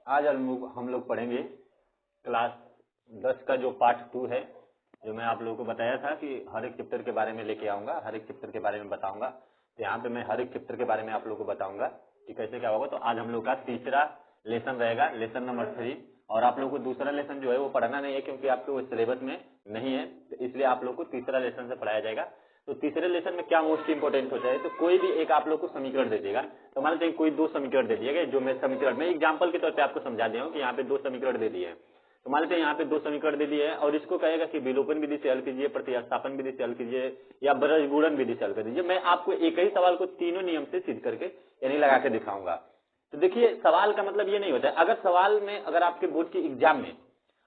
आज हम लोग पढ़ेंगे क्लास 10 का जो पार्ट 2 है, जो मैं आप लोगों को बताया था कि हर एक चैप्टर के बारे में लेके आऊंगा, हर एक चैप्टर के बारे में बताऊंगा। तो यहाँ पे मैं हर एक चैप्टर के बारे में आप लोगों को बताऊंगा कि कैसे क्या होगा। तो आज हम लोग का तीसरा लेसन रहेगा, लेसन नंबर 3। और आप लोगों को दूसरा लेसन जो है वो पढ़ना नहीं है, क्योंकि आपके वो सिलेबस में नहीं है, तो इसलिए आप लोग को तीसरा लेसन से पढ़ाया जाएगा। तो तीसरे लेसन में क्या मोस्ट इंपोर्टेंट होता है, तो कोई भी एक आप लोग को समीकरण दे देगा। तो मान लीजिए कोई दो समीकरण दे दिएगा, जो मैं समीकरण में एग्जांपल के तौर पे आपको समझा दिया हूँ कि यहाँ पे दो समीकरण दे दिए हैं। तो मान लीजिए यहाँ पे दो समीकरण दे दिए हैं और इसको कहेगा कि विलोपन विधि से हल कीजिए, प्रतिस्थापन विधि से हल कीजिए या ब्रजगुणन विधि से हल कर दीजिए। मैं आपको एक ही सवाल को तीनों नियम से सिद्ध करके यानी लगा के दिखाऊंगा। तो देखिए, सवाल का मतलब ये नहीं होता है, अगर सवाल में अगर आपके बोर्ड के एग्जाम में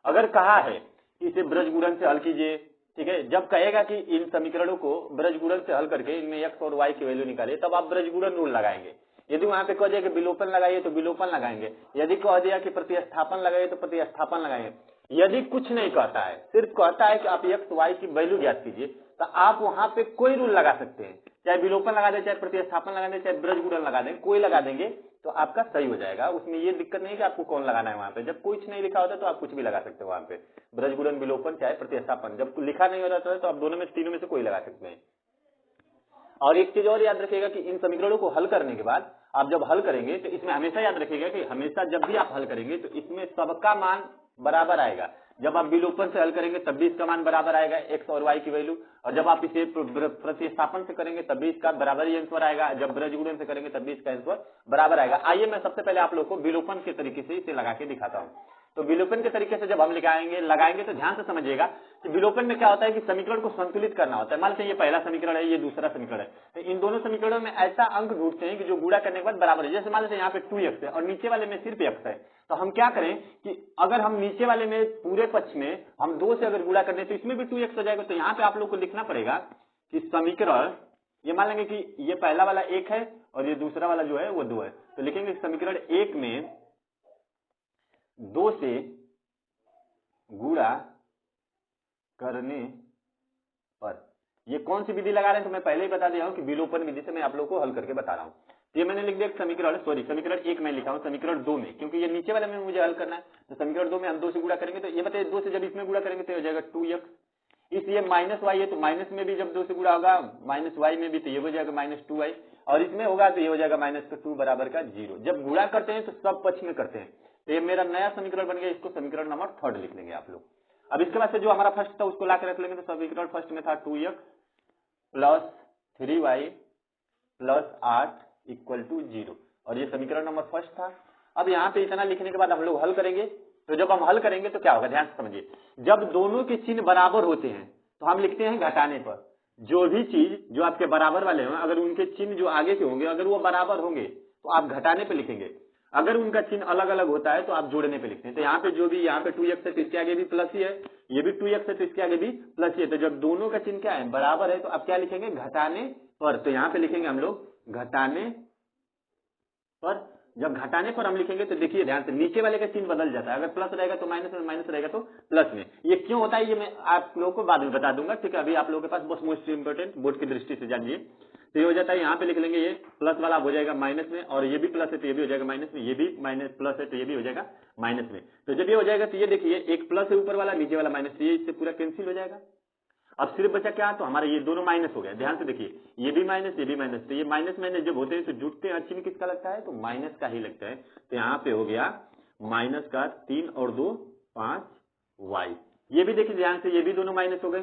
अगर कहा है कि इसे ब्रजगुणन से हल कीजिए, ठीक है, जब कहेगा कि इन समीकरणों को ब्रजगुणन से हल करके इनमें x और y की वैल्यू निकालिए, तब आप ब्रजगुणन रूल लगाएंगे। यदि वहां पे कह दिया कि विलोपन लगाइए तो विलोपन लगाएंगे, यदि कह दिया कि प्रतिस्थापन लगाइए तो प्रतिस्थापन लगाएंगे। यदि कुछ नहीं कहता है, सिर्फ कहता है कि आप x y की वैल्यू ज्ञात कीजिए, तो आप वहां पे कोई रूल लगा सकते हैं, चाहे विलोपन लगा दे, चाहे प्रतिस्थापन लगा दे, चाहे ब्रजगुणन लगा दें, कोई लगा देंगे तो आपका सही हो जाएगा। उसमें ये दिक्कत नहीं है कि आपको कौन लगाना है। वहां पे जब कुछ नहीं लिखा होता तो आप कुछ भी लगा सकते हो वहां पे, ब्रजगुणन विलोपन चाहे प्रतिस्थापन। जब लिखा नहीं होता तो आप दोनों में तीनों में से कोई लगा सकते हैं। और एक चीज और याद रखिएगा कि इन समीकरणों को हल करने के बाद आप जब हल करेंगे तो इसमें हमेशा याद रखिएगा कि हमेशा जब भी आप हल करेंगे तो इसमें सबका मान बराबर आएगा। जब आप विलोपन से हल करेंगे तब भी इसका मान बराबर आएगा, x और y की वैल्यू। और जब आप इसे प्रतिस्थापन से करेंगे तब भी इसका बराबर ही आंसर आएगा। जब ब्रजगुणन से करेंगे तब भी इसका आंसर बराबर आएगा। आइए मैं सबसे पहले आप लोग को विलोपन के तरीके से इसे लगा के दिखाता हूँ। तो विलोपन के तरीके से जब हम लगाएंगे तो ध्यान से समझिएगा कि विलोपन में क्या होता है कि समीकरण को संतुलित करना होता है। मान लीजिए ये पहला समीकरण है, ये दूसरा समीकरण है, तो इन दोनों समीकरणों में ऐसा अंक ढूंढते हैं कि जो गुणा करने के बाद बराबर है। जैसे मान लीजिए यहाँ पे 2x है और नीचे वाले में सिर्फ x है, तो हम क्या करें कि अगर हम नीचे वाले में पूरे पक्ष में हम 2 से अगर गुणा करने तो इसमें भी 2x हो जाएगा। तो यहाँ पे आप लोग को लिखना पड़ेगा कि समीकरण, ये मान लेंगे कि ये पहला वाला 1 है और ये दूसरा वाला जो है वो 2 है, तो लिखेंगे समीकरण 1 में 2 से गुणा करने पर, ये कौन सी विधि लगा रहे हैं तो मैं पहले ही बता दिया हूं कि विलोपन विधि से मैं आप लोगों को हल करके बता रहा हूं। तो ये मैंने लिख दिया समीकरण, समीकरण 1 में लिखा हूं, समीकरण 2 में, क्योंकि ये नीचे वाले में मुझे हल करना है। तो समीकरण 2 में हम 2 से गुणा करेंगे तो ये बताइए 2 से जब इसमें गुणा करेंगे तो हो जाएगा 2x। इसलिए माइनस वाई है तो माइनस में भी जब 2 से गुणा होगा माइनस वाई में भी, तो ये हो जाएगा माइनस 2y। और इसमें होगा तो ये हो जाएगा माइनस 2 बराबर का 0। जब गुणा करते हैं तो सब पक्ष में करते हैं। तो ये मेरा नया समीकरण बन गया, इसको समीकरण नंबर 3 लिख लेंगे आप लोग। अब इसके बाद से जो हमारा फर्स्ट था उसको ला के रख लेंगे। तो समीकरण फर्स्ट में था 2x plus 3y plus 8 equal to 0, और ये समीकरण नंबर फर्स्ट था। अब यहाँ पे इतना लिखने के बाद हम लोग हल करेंगे। तो जब हम हल करेंगे तो क्या होगा, ध्यान से समझिए। जब दोनों के चिन्ह बराबर होते हैं तो हम लिखते हैं घटाने पर। जो भी चीज जो आपके बराबर वाले हों, अगर उनके चिन्ह जो आगे के होंगे अगर वो बराबर होंगे तो आप घटाने पे लिखेंगे। अगर उनका चिन्ह अलग अलग होता है तो आप जोड़ने पे लिखते हैं। तो यहाँ पे जो भी यहाँ पे 2x है तो इसके आगे भी प्लस ही है, ये भी 2x है तो इसके आगे भी प्लस ही है। तो जब दोनों का चिन्ह क्या है, बराबर है, तो आप क्या लिखेंगे, घटाने पर। तो यहाँ पे लिखेंगे हम लोग घटाने पर। जब घटाने पर हम लिखेंगे तो देखिए ध्यान से नीचे वाले का चिन्ह बदल जाता है। अगर प्लस रहेगा तो माइनस में, माइनस रहेगा तो प्लस में। ये क्यों होता है ये मैं आप लोगों को बाद में बता दूंगा, ठीक है। अभी आप लोगों के पास बस मोस्ट इंपोर्टेंट बोर्ड की दृष्टि से जानिए। तो ये हो जाता है, यहाँ पे लिख लेंगे ये प्लस वाला हो जाएगा माइनस में, और ये भी प्लस है तो ये भी हो जाएगा माइनस में, ये भी माइनस प्लस है तो ये भी हो जाएगा माइनस में। तो जब ये हो जाएगा तो ये देखिए एक प्लस है ऊपर वाला, नीचे वाला माइनस, ये इससे पूरा कैंसिल हो जाएगा। अब सिर्फ बचा क्या, तो हमारा ये दोनों माइनस हो गया। ध्यान से देखिए, ये भी माइनस, ये भी माइनस। तो ये माइनस माइनस जब होते हैं तो जुटते हैं, चिन्ह किसका लगता है, तो माइनस का ही लगता है। तो यहाँ पे हो गया माइनस का 3 और 2 5y। ये भी देखिए ध्यान से, ये भी दोनों माइनस हो गए।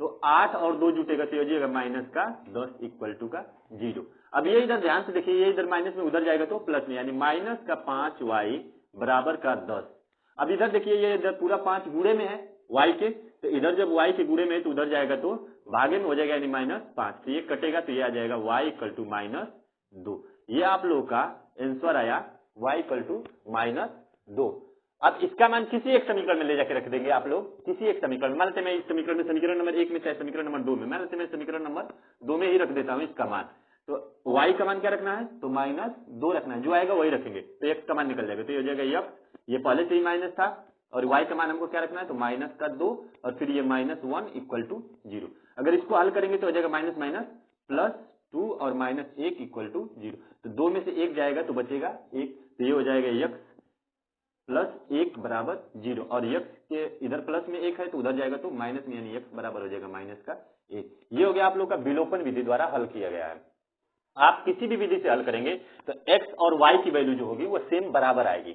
तो 8 और 2 जुटेगा तो हो जाएगा माइनस का 10 इक्वल टू का 0। अब ये इधर ध्यान से देखिए, ये इधर माइनस में उधर जाएगा तो प्लस में, यानी माइनस का 5y बराबर का 10। अब इधर देखिए ये इधर पूरा 5 गुणे में है y के, तो इधर जब y के गुणे में है तो उधर जाएगा तो भागे में हो जाएगा, यानी -5। तो ये कटेगा तो ये आ जाएगा y इक्वल टू -2। ये आप लोगों का आंसर आया y इक्वल टू -2। अब इसका मान किसी एक समीकरण में ले जाकर रख देंगे आप लोग, किसी एक समीकरण में। मान लेते मैं इस समीकरण में, समीकरण नंबर 1 में चाहे समीकरण नंबर 2 में, मान लेते मैं समीकरण नंबर 2 में ही रख देता हूं इसका मान। तो y का मान क्या रखना है, तो -2 रखना है, जो आएगा वही रखेंगे। तो x का मान निकल जाएगा, तो ये हो जाएगा x, ये पहले से ही माइनस था, और y का मान हमको क्या रखना है, तो -2, और फिर ये -1 इक्वल टू 0। अगर इसको हल करेंगे तो हो जाएगा माइनस माइनस +2 और -1 इक्वल टू 0। तो 2 में से 1 जाएगा तो बचेगा 1, तो ये हो जाएगा x प्लस 1 बराबर 0 और x के इधर प्लस में 1 है तो उधर जाएगा तो माइनस में, यानी x बराबर हो जाएगा माइनस का 1। ये हो गया आप लोग का विलोपन विधि द्वारा हल किया गया है। आप किसी भी विधि से हल करेंगे तो x और y की वैल्यू जो होगी वो सेम बराबर आएगी।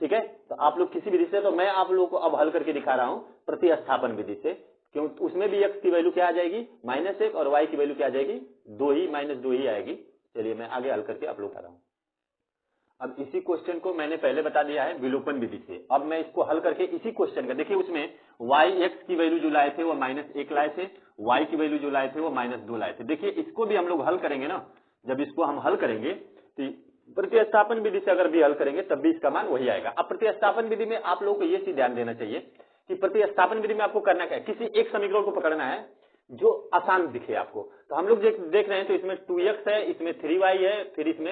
ठीक है, तो आप लोग किसी विधि से, तो मैं आप लोगों को अब हल करके दिखा रहा हूं प्रतिस्थापन विधि से, क्यों उसमें भी x की वैल्यू क्या आ जाएगी -1 और y की वैल्यू क्या आ जाएगी 2 ही, -2 ही आएगी। चलिए मैं आगे हल करके आप लोग बता रहा हूं। अब इसी क्वेश्चन को मैंने पहले बता दिया है विलोपन विधि से। अब मैं इसको हल करके इसी क्वेश्चन का, देखिए उसमें x की वैल्यू जो लाए थे वो -1 लाए थे, y की वैल्यू जो लाए थे वो -2 लाए थे। देखिए इसको भी हम लोग हल करेंगे ना, जब इसको हम हल करेंगे तो प्रतिस्थापन विधि से अगर भी हल करेंगे तब भी इसका मान वही आएगा। अब प्रतिस्थापन विधि में आप लोगों को ये चीज ध्यान देना चाहिए कि प्रतिस्थापन विधि में आपको करना क्या है, किसी एक समीकरण को पकड़ना है जो आसान दिखे आपको। तो हम लोग देख रहे हैं तो इसमें 2x है, इसमें 3y है, फिर इसमें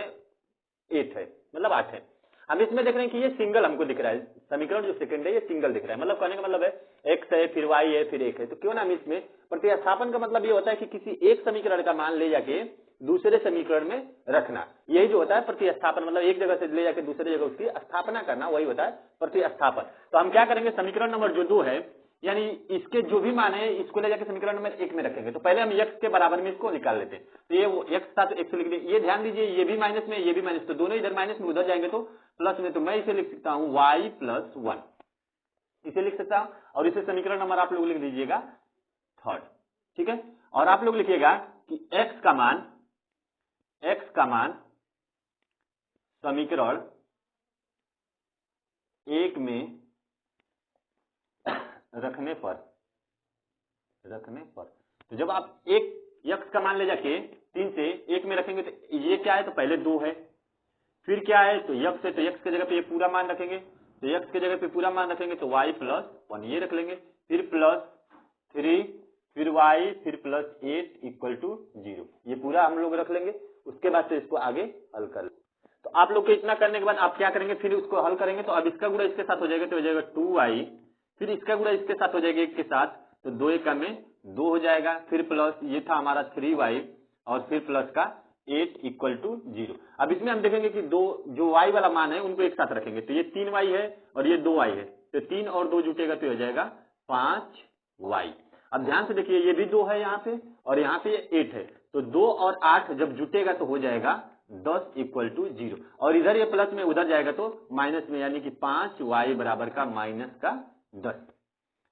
8 है, मतलब 8 है। हम इसमें देख रहे हैं कि ये सिंगल हमको दिख रहा है, समीकरण जो सेकंड है ये सिंगल दिख रहा है, मतलब कहने का मतलब है x है, फिर y है, फिर 1 है। तो क्यों ना हम इसमें प्रतिस्थापन का मतलब ये होता है कि किसी एक समीकरण का मान ले जाके दूसरे समीकरण में रखना, यही जो होता है प्रतिस्थापन, मतलब एक जगह से ले जाके दूसरे जगह उसकी स्थापना करना, वही होता है प्रतिस्थापन। तो हम क्या करेंगे, समीकरण नंबर जो 2 है, यानी इसके जो भी मान है इसको ले जाके समीकरण नंबर 1 में रखेंगे। तो पहले हम x के बराबर में इसको निकाल लेते हैं। तो ये वो x था तो x लिख दिए, ये ध्यान दीजिए ये भी माइनस में, ये भी माइनस, तो दोनों इधर माइनस में, उधर जाएंगे तो प्लस में। तो मैं इसे लिख सकता हूं y + 1, इसे लिख सकता हूं, और इसे समीकरण नंबर आप लोग लिख दीजिएगा 3। ठीक है, और आप लोग लिखिएगा कि x का मान समीकरण 1 में रखने पर, तो जब आप एक x का मान ले जाके 3 से 1 में रखेंगे तो ये क्या है, तो पहले 2 है, फिर क्या है तो x है, तो x की जगह पे ये पूरा मान रखेंगे, तो x की जगह पे पूरा मान रखेंगे तो y + 1 ये रख लेंगे, फिर +3, फिर y, फिर +8 = 0, ये पूरा हम लोग रख लेंगे। उसके बाद से इसको आगे हल कर लेंगे। तो आप लोग को इतना करने के बाद आप क्या करेंगे, फिर उसको हल करेंगे तो अब इसका गुणा इसके साथ हो जाएगा, तो हो जाएगा 2y, फिर इसका गुणा इसके साथ हो जाएगा 1 के साथ, तो 2 1 में 2 हो जाएगा, फिर प्लस ये था हमारा 3y, और फिर प्लस का 8 = 0। अब इसमें हम देखेंगे कि दो जो y वाला मान है उनको एक साथ रखेंगे, तो ये 3y है और ये 2y है, तो 3 और 2 जुटेगा तो हो जाएगा 5y। अब ध्यान से देखिए ये भी 2 है यहाँ पे और यहाँ पे 8 है, तो 2 और 8 जब जुटेगा तो हो जाएगा 10 = 0, और इधर ये प्लस में उधर जाएगा तो माइनस में, यानी कि 5y बराबर का -10।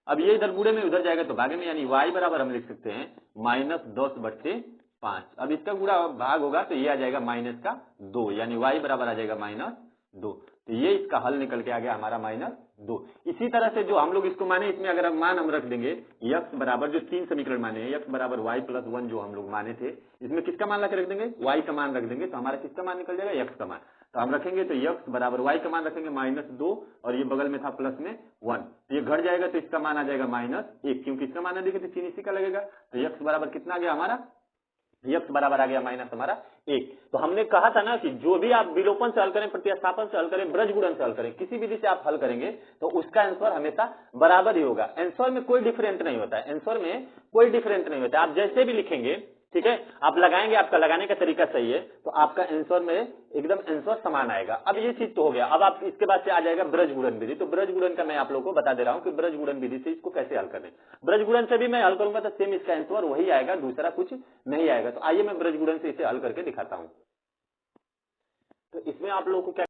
अब ये इधर बूढ़े में उधर जाएगा तो भागे में, यानी y बराबर हम लिख सकते हैं -10/5। अब इसका गुणा भाग होगा तो ये आ जाएगा -2, यानी y बराबर आ जाएगा -2। तो ये इसका हल निकल के आ गया हमारा -2। इसी तरह से जो हम लोग इसको माने, इसमें अगर मान हम रख देंगे x बराबर, जो 3 समीकरण माने हैं, x बराबर y + 1 जो हम लोग माने थे, इसमें किसका मान रख देंगे, y का मान रख देंगे, तो हमारा किसका मान निकल जाएगा, x का मान। तो हम रखेंगे तो x बराबर y का मान रखेंगे -2, और ये बगल में था प्लस में 1, तो ये घट जाएगा तो इसका मान आ जाएगा -1, क्योंकि इसका मान देखें तो चिन्ह इसी का लगेगा। तो x बराबर कितना आ गया हमारा, x बराबर आ गया -1। तो हमने कहा था ना कि जो भी आप विलोपन से हल करें, प्रतिस्थापन से हल करें, ब्रजगुणन से हल करें, किसी विधि से आप हल करेंगे तो उसका आंसर हमेशा बराबर ही होगा। आंसर में कोई डिफरेंट नहीं होता है, आंसर में कोई डिफरेंट नहीं होता है। आप जैसे भी लिखेंगे, ठीक है, आप लगाएंगे, आपका लगाने का तरीका सही है तो आपका आंसर में एकदम आंसर समान आएगा। अब ये चीज तो हो गया। अब आप इसके बाद से आ जाएगा ब्रजगुणन विधि। तो ब्रजगुणन का मैं आप लोगों को बता दे रहा हूं कि ब्रजगुणन विधि से इसको कैसे हल करें। ब्रजगुणन से भी मैं हल करूंगा तो सेम इसका आंसर वही आएगा, दूसरा कुछ नहीं आएगा। तो आइए मैं ब्रजगुणन से इसे हल करके दिखाता हूं। तो इसमें आप लोगों को क्या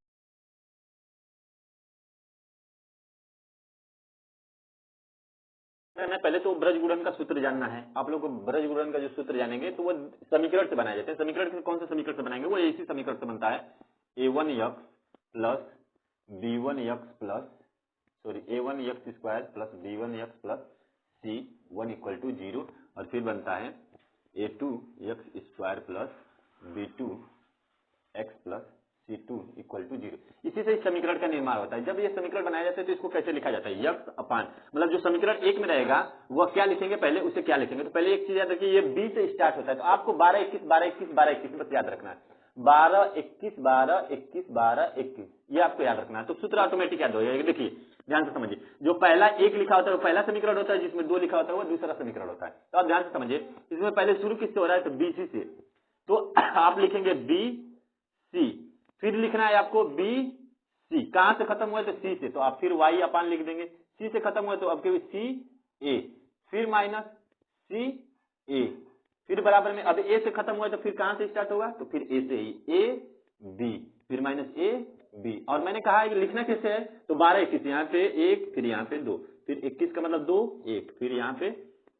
करना है, पहले तो ब्रजगुणन का सूत्र जानना है। आप लोग को ब्रजगुणन का जो सूत्र जानेंगे तो वो समीकरण से बनाए जाते हैं। समीकरण से कौन से समीकरण से बनाएंगे, वो इसी समीकरण से बनता है, a1x + b1x a1x² + b1x + c1 = 0, और फिर बनता है a2x² + b2x + c2 = 0। इसी से इस समीकरण का निर्माण होता है। जब ये समीकरण बनाया जाता है तो इसको कैसे लिखा जाता है, x अपान, मतलब जो समीकरण 1 में रहेगा वह क्या लिखेंगे, पहले उसे क्या लिखेंगे। तो पहले एक चीज याद रखिए, ये b से स्टार्ट होता है, तो आपको 12 21 12 21 12 21 बस याद रखना है। 12 21 12 21 12 21 ये आपको याद रखना है, तो सूत्र ऑटोमेटिक याद हो जाएगा। देखिए ध्यान से समझिए, जो पहला 1 लिखा होता है वो पहला समीकरण होता है, जिसमें 2 लिखा होता है वो दूसरा समीकरण होता है। तो आप ध्यान से समझिए, इसमें पहले शुरू किससे हो रहा है, तो BC से, तो आप लिखेंगे BC, फिर लिखना है आपको BC सी, कहां से खत्म हुआ है तो सी से, तो आप फिर वाई अपान लिख देंगे। सी से खत्म हुआ तो अब केवल सी ए, फिर माइनस सी ए, फिर बराबर में, अब ए से खत्म हुआ तो फिर कहां से स्टार्ट होगा, तो फिर ए से ही, ए बी, फिर माइनस ए बी। और मैंने कहा है कि लिखना कैसे है, तो 12 21, यहाँ पे 1, फिर यहाँ पे 2, फिर 21 का मतलब 2 1, फिर यहाँ पे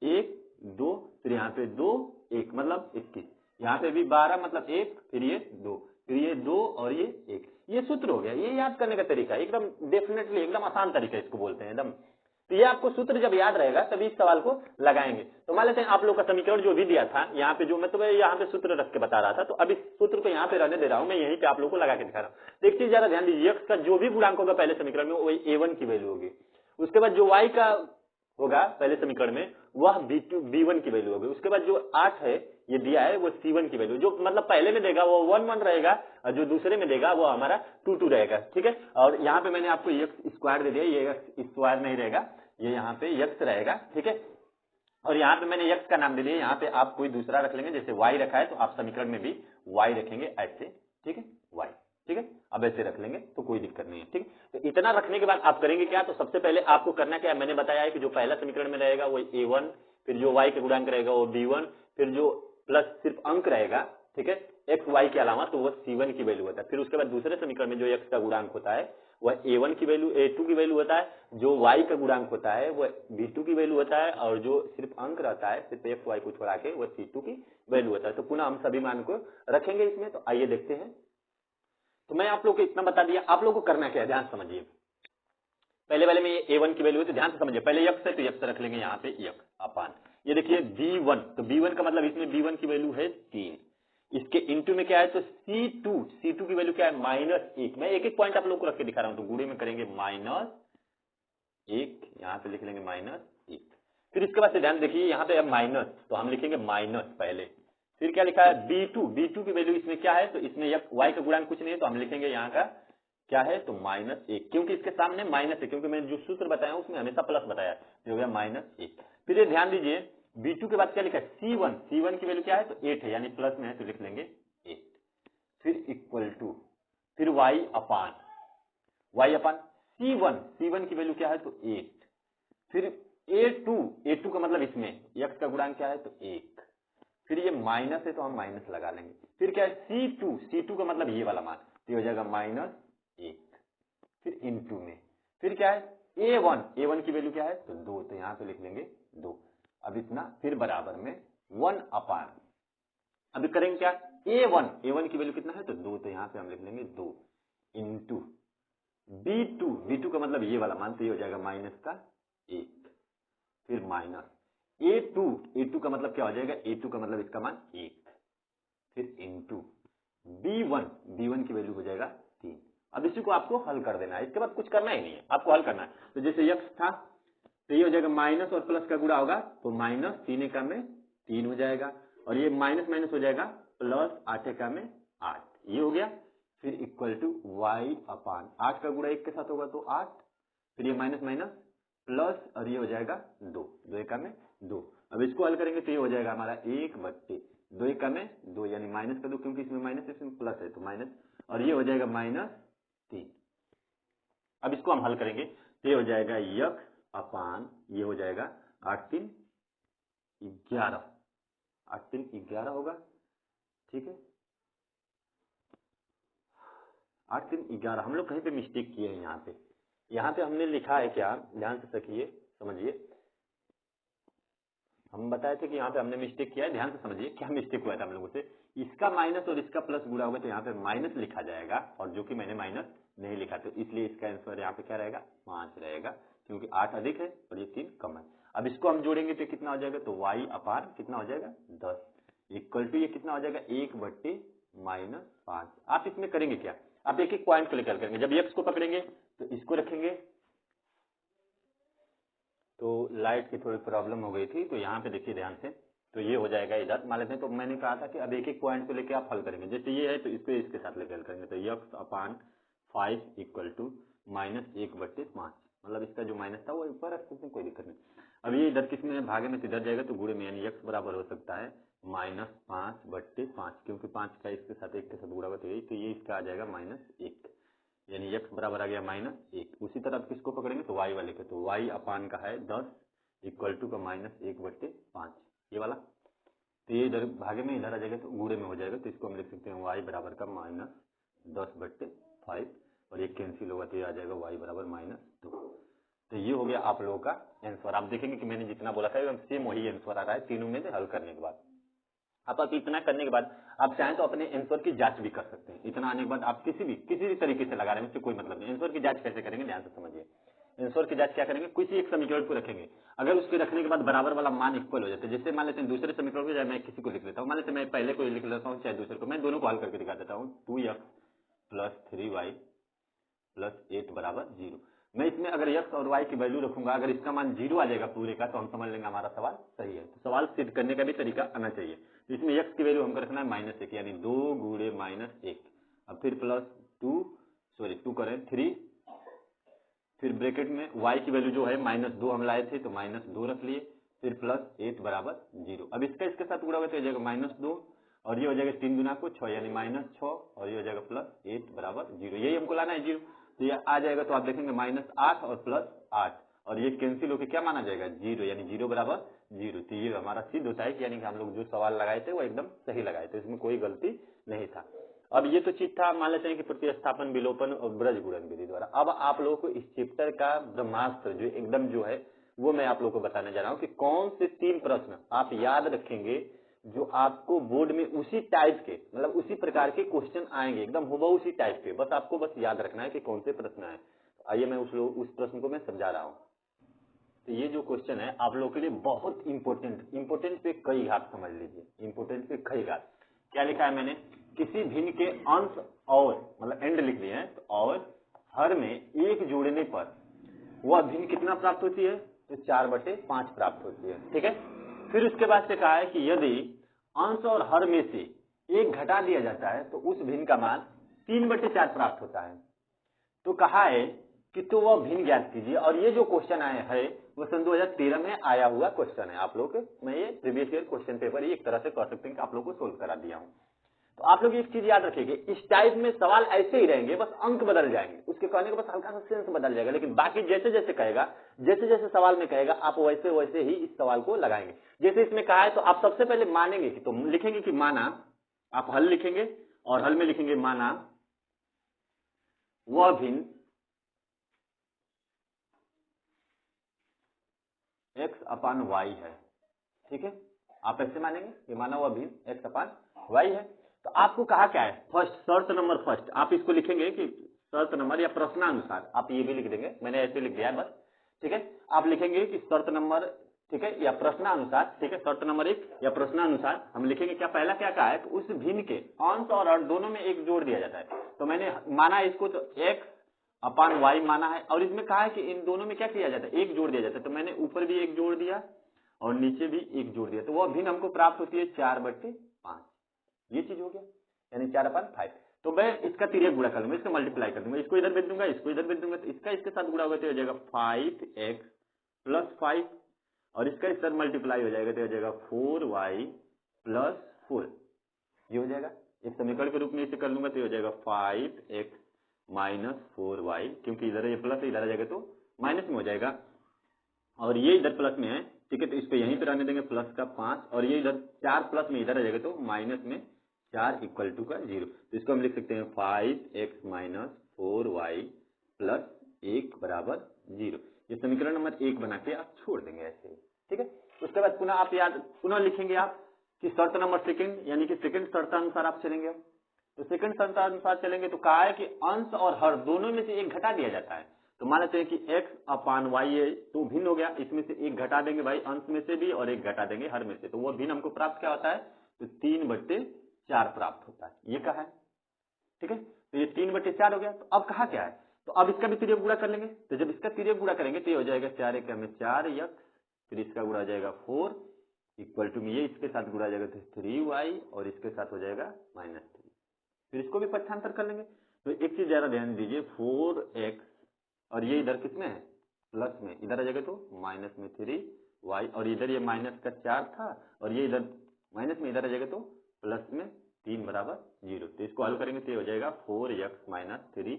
1 2, फिर यहाँ पे 2 1 मतलब 21, यहाँ पे भी 12 मतलब 1, फिर ये 2, फिर ये 2 और ये 1। ये सूत्र हो गया। ये याद करने का तरीका एकदम डेफिनेटली एकदम आसान तरीका इसको बोलते हैं एकदम। तो ये आपको सूत्र जब याद रहेगा तभी इस सवाल को लगाएंगे। तो मान लेते हैं आप लोग का समीकरण जो भी दिया था यहाँ पे, जो मैं तो यहाँ पे सूत्र रख के बता रहा था, तो अब इस सूत्र को यहाँ पे रहने दे रहा हूँ, मैं यहीं पे आप लोग को लगा के दिखा रहा हूँ। तो एक चीज ज्यादा ध्यान दीजिए, x का जो भी गुणांक होगा पहले समीकरण में वही a1 की वैल्यू होगी। उसके बाद जो y का होगा पहले समीकरण में वह b1 की वैल्यू होगी। उसके बाद जो 8 है ये दिया है वो c1 की वैल्यू, जो मतलब पहले में देगा वो 1 1 रहेगा और जो दूसरे में देगा वो हमारा 2 2 रहेगा। ठीक है, और यहाँ पे मैंने आपको x स्क्वायर दे दिया, ये x स्क्वायर नहीं रहेगा, ये यहाँ पे x रहेगा। ठीक है, और यहाँ पे मैंने x का नाम दे दिया, यहाँ पे आप कोई दूसरा रख लेंगे, जैसे y रखा है तो आप समीकरण में भी y रखेंगे ऐसे। ठीक है, y, ठीक है, अब ऐसे रख लेंगे तो कोई दिक्कत नहीं है। ठीक है, तो इतना रखने के बाद आप करेंगे क्या, तो सबसे पहले आपको करना क्या है, मैंने बताया है कि जो पहला समीकरण में रहेगा वो a1, फिर जो y के गुणांक रहेगा वो b1, फिर जो प्लस सिर्फ अंक रहेगा, ठीक है, x y के अलावा, तो वो c1 की वैल्यू होता है। फिर उसके बाद दूसरे समीकरण में जो x का गुणांक होता है वह a1 की वैल्यू, a2 की वैल्यू होता है, जो y का गुणांक होता है वह b2 की वैल्यू होता है, और जो सिर्फ अंक रहता है सिर्फ x y को छोड़ा के वह c2 की वैल्यू होता है। तो पुनः हम सभी मान को रखेंगे इसमें। तो आइए देखते हैं। तो मैं आप लोग को इतना बता दिया, आप लोग को करना क्या है, ध्यान समझिए। पहले वाले में ये a1 की वैल्यू है तो ध्यान से समझिए, पहले x है तो x रख लेंगे यहाँ पे x अपान, ये देखिए b1, तो b1 का मतलब इसमें b1 की वैल्यू है 3, इसके इंटू में क्या है तो c2 की वैल्यू क्या है -1। मैं एक एक पॉइंट आप लोग को रख के दिखा रहा हूं, तो गुणे में करेंगे -1, यहाँ पे लिख लेंगे -1। फिर इसके बाद से ध्यान देखिए, यहाँ पे अब माइनस, तो हम लिखेंगे माइनस पहले, फिर क्या लिखा है b2 की वैल्यू इसमें क्या है, तो इसमें y का गुणांक कुछ नहीं है, तो हम लिखेंगे यहाँ का क्या है तो -1, क्योंकि इसके सामने माइनस है, क्योंकि मैंने जो सूत्र बताया उसमें हमेशा प्लस बताया, तो हो गया -1। फिर ये ध्यान दीजिए b2 के बाद क्या लिखा है c1 की वैल्यू क्या है तो 8 है, यानी प्लस में है तो लिख लेंगे 8, फिर इक्वल टू, फिर y अपान c1 की वैल्यू क्या है तो 8, फिर a2 का मतलब इसमें x का गुणांक क्या है तो 1, फिर ये माइनस है तो हम माइनस लगा लेंगे, फिर क्या है c2 का मतलब ये वाला मान, तो ये हो जाएगा -1, फिर इनटू में, फिर क्या है a1 की वैल्यू क्या है तो 2, तो यहाँ पे लिख लेंगे 2, अब इतना, फिर बराबर में 1 अपान, अभी करेंगे क्या a1 की वैल्यू कितना है तो 2, तो यहाँ पे हम लिख लेंगे 2 इंटू b2 का मतलब ये वाला मान, तो ये हो जाएगा -1, फिर माइनस a2 का मतलब क्या हो जाएगा, a2 का मतलब इसका मान 1, फिर इंटू b1 की वैल्यू हो जाएगा 3। अब इसी को आपको हल कर देना है, इसके बाद कुछ करना ही नहीं है, आपको हल करना है। तो जैसे x था तो ये हो जाएगा माइनस और प्लस का गुणा होगा, तो माइनस 3 एकम में 3 हो जाएगा, और ये माइनस माइनस हो जाएगा प्लस 8 एकम में 8, ये हो गया। फिर इक्वल टू y अपान 8 का गुणा 1 के साथ होगा तो 8, फिर ये माइनस माइनस प्लस, और ये हो जाएगा 2 एकम में 2। अब इसको हल करेंगे तो ये हो जाएगा हमारा 1/2 एकम में 2, यानी माइनस का 2, क्योंकि इसमें माइनस इसमें प्लस है तो माइनस, और ये हो जाएगा -3। अब इसको हम हल करेंगे तो ये हो जाएगा x अपान, ये हो जाएगा 8 3 11, 8 3 11 होगा, ठीक है, 8 3 11। हम लोग कहीं पे मिस्टेक किए हैं, यहाँ पे हमने लिखा है क्या, ध्यान से देखिए समझिए, हम बताए थे कि यहाँ पे हमने मिस्टेक किया है, ध्यान से समझिए क्या मिस्टेक हुआ था हम लोगों से। इसका माइनस और इसका प्लस गुणा होगा तो यहाँ पे माइनस लिखा जाएगा, और जो कि मैंने माइनस नहीं लिखा, तो इसलिए इसका आंसर यहाँ पे क्या रहेगा 5 रहेगा, क्योंकि 8 अधिक है और ये 3 कम है। अब इसको हम जोड़ेंगे तो कितना हो जाएगा, तो y अपान कितना हो जाएगा 10 इक्वल टू ये कितना हो जाएगा 1/-5। आप इसमें करेंगे क्या, आप एक एक पॉइंट को लेकर करेंगे। जब x को पकड़ेंगे तो इसको रखेंगे, तो लाइट की थोड़ी प्रॉब्लम हो गई थी, तो यहाँ पे देखिए ध्यान से, तो ये हो जाएगा इधर मान लेते हैं। तो मैंने कहा था कि अब एक एक पॉइंट को लेके आप हल करेंगे, जैसे ये है तो इसको इसके साथ लेकर हल करेंगे, तो x अपान 5 इक्वल टू -1/5, मतलब इसका जो माइनस था वो ऊपर रख सकते हैं, कोई दिक्कत नहीं। अब ये इधर किस में भागे में तो इधर जाएगा, तो गुणे में, यानी x बराबर हो सकता है -5/5, क्योंकि 5 का इसके साथ 1 के साथ गुणा होगा, तो ये इसका आ जाएगा -1। यानी x बराबर आ गया -1। उसी तरह आप किसको पकड़ेंगे तो y वाले को, तो y अपान का है 10 इक्वल टू का -1/5 ये वाला। तो ये इधर भागे में इधर आ जाएगा तो गुणे में हो जाएगा, तो इसको हम लिख सकते हैं y बराबर का -10/5 और ये कैंसिल होगा तो ये आ जाएगा y बराबर -2। तो ये हो गया आप लोगों का आंसर। आप देखेंगे कि मैंने जितना बोला था एकदम सेम वही आंसर आ रहा है तीनों में से हल करने के बाद। आप इतना करने के बाद आप चाहें तो अपने आंसर की जांच भी कर सकते हैं। इतना आने के बाद आप किसी भी तरीके से लगा रहे हैं उससे कोई मतलब नहीं। आंसर की जांच कैसे करेंगे ध्यान से समझिए। आंसर की जांच क्या करेंगे, किसी एक समीकरण को रखेंगे, अगर उसके रखने के बाद बराबर वाला मान इक्वल हो जाते हैं, जैसे मान लेते हैं दूसरे समीकरण को, चाहे मैं किसी को लिख लेता हूँ, मान लेते मैं पहले को लिख लेता हूँ चाहे दूसरे को, मैं दोनों को हल करके दिखा देता हूँ। 2x + 3y + 8 बराबर 0। मैं इसमें अगर x और y की वैल्यू रखूंगा, अगर इसका मान 0 आ जाएगा पूरे का, तो हम समझ लेंगे हमारा सवाल सही है। तो सवाल सिद्ध करने का भी तरीका आना चाहिए। तो इसमें x की वैल्यू हमको रखना है -1 यानी 2 गुणे -1, अब फिर +2 करें 3, फिर ब्रैकेट में y की वैल्यू जो है -2 हम लाए थे तो -2 रख लिए, फिर +8 बराबर 0। अब इसका इसके साथ गुणा होगा तो हो जाएगा -2 और ये हो जाएगा 3 गुना को 6 यानी -6 और ये हो जाएगा +8 बराबर 0। यही हमको लाना है 0, तो ये आ जाएगा तो आप देखेंगे -8 और +8 और ये कैंसिल होकर क्या माना जाएगा 0 यानी 0 बराबर 0। तो ये हमारा सिद्ध होता है कि यानी कि हम लोग जो सवाल लगाए थे वो एकदम सही लगाए थे, इसमें कोई गलती नहीं था। अब ये तो चीज था, मान लेते हैं कि प्रतिस्थापन, विलोपन और ब्रज गुणन विधि द्वारा। अब आप लोगों को इस चैप्टर का ब्रह्मास्त्र जो एकदम जो है वो मैं आप लोगों को बताने जा रहा हूँ कि कौन से 3 प्रश्न आप याद रखेंगे जो आपको बोर्ड में उसी टाइप के, मतलब उसी प्रकार के क्वेश्चन आएंगे, एकदम हुबहू उसी टाइप के, बस आपको बस याद रखना है कि कौन से प्रश्न है। आइए मैं उस प्रश्न को मैं समझा रहा हूँ। तो ये जो क्वेश्चन है आप लोगों के लिए बहुत इंपोर्टेंट पे कई घात समझ लीजिए, इंपोर्टेंट पे कई घात। क्या लिखा है मैंने, किसी भिन्न के अंश और मतलब एंड लिख दिए हैं, तो और हर में 1 जोड़ने पर वह भिन्न कितना प्राप्त होती है, तो 4/5 प्राप्त होती है। ठीक है, फिर उसके बाद से कहा है कि यदि अंश और हर में से 1 घटा दिया जाता है तो उस भिन्न का मान 3/4 प्राप्त होता है। तो कहा है कि तो वह भिन्न ज्ञात कीजिए, और ये जो क्वेश्चन आया है वो सन 2013 में आया हुआ क्वेश्चन है। आप लोग मैं ये प्रीवियस ईयर क्वेश्चन पेपर एक तरह से कह सकते हैं कि आप लोग को सोल्व करा दिया हूं। तो आप लोग एक चीज याद रखिए, इस टाइप में सवाल ऐसे ही रहेंगे, बस अंक बदल जाएंगे, उसके कहने का बस हल्का सा सेंस बदल जाएगा, लेकिन बाकी जैसे जैसे कहेगा, जैसे जैसे सवाल में कहेगा, आप वैसे वैसे ही इस सवाल को लगाएंगे। जैसे इसमें कहा है तो आप सबसे पहले मानेंगे कि, तो लिखेंगे कि माना, आप हल लिखेंगे और हल में लिखेंगे माना वह भिन्न x/y है। ठीक है, आप ऐसे मानेंगे कि माना हुआ भिन्न x/y है। तो आपको कहा क्या है, फर्स्ट शर्त नंबर फर्स्ट, आप इसको लिखेंगे कि शर्त नंबर या प्रश्नानुसार, आप ये भी लिख देंगे, मैंने ऐसे लिख दिया है बस। ठीक है, आप लिखेंगे कि शर्त नंबर, ठीक है, या प्रश्नानुसार। ठीक है, शर्त नंबर 1 या प्रश्नानुसार हम लिखेंगे क्या, पहला क्या कहा है, उस भिन्न के अंश और हर दोनों में 1 जोड़ दिया जाता है। तो मैंने माना इसको तो x/y माना है, और इसमें कहा है कि इन दोनों में क्या किया जाता है, 1 जोड़ दिया जाता है। तो मैंने ऊपर भी 1 जोड़ दिया और नीचे भी 1 जोड़ दिया, तो वह भिन्न हमको प्राप्त होती है 4/5। ये चीज हो गया, यानी 4/5। तो मैं इसका तिर्यक गुणा कर लूंगा, इसका मल्टीप्लाई कर दूंगा, इसको इधर भेज दूंगा, इसको इधर भेज दूंगा, तो इसका इसके साथ गुणा होगा तो हो जाएगा 5x + 5 और इसका इस तरह मल्टीप्लाई हो जाएगा तो हो जाएगा 4y + 4। ये हो जाएगा एक समीकरण के रूप में, इसे कर लूंगा तो हो जाएगा 5x - 4y, क्योंकि इधर ये प्लस इधर आ जाएगा तो माइनस में हो जाएगा, और ये इधर प्लस में है। ठीक है, तो इसको यहीं पर आने देंगे प्लस का 5, और ये इधर 4 प्लस में इधर आ जाएगा तो माइनस में 4 इक्वल टू का 0। तो इसको हम लिख सकते हैं 5x - 4y + 1 बराबर 0। ये समीकरण नंबर 1 बना के आप छोड़ देंगे ऐसे ही। ठीक है, उसके बाद पुनः आप पुनः लिखेंगे आप कि शर्त नंबर सेकंड, यानी कि सेकंड शर्तानुसार आप चलेंगे। तो सेकंड शर्तानुसार चलेंगे तो कहा है कि अंश और हर दोनों में से 1 घटा दिया जाता है। तो मान लेते हैं कि x/y है तो भिन्न हो गया, इसमें से 1 घटा देंगे भाई, अंश में से भी, और 1 घटा देंगे हर में से, तो वो भिन्न हमको प्राप्त क्या होता है, तो 3/4 प्राप्त होता है, ये कहा है। ठीक है, तो ये 3/4 हो गया। तो अब कहा क्या है, तो अब इसका भी तिर्यक गुणा कर लेंगे। तो जब इसका तिर्यक गुणा करेंगे तो ये हो जाएगा 4x, फिर इसका गुणा हो जाएगा 4 इक्वल टू में ये इसके साथ गुणा जाएगा तो 3y और इसके साथ हो जाएगा -3। फिर इसको भी पक्षांतर कर लेंगे। तो एक चीज जरा ध्यान दीजिए, 4x और ये इधर किसमें है, प्लस में, इधर आ जाएगा तो माइनस में 3y, और इधर ये माइनस का 4 था और ये इधर माइनस में इधर आ जाएगा तो प्लस में 3 बराबर 0। तो इसको हल करेंगे तो ये हो जाएगा 4x - 3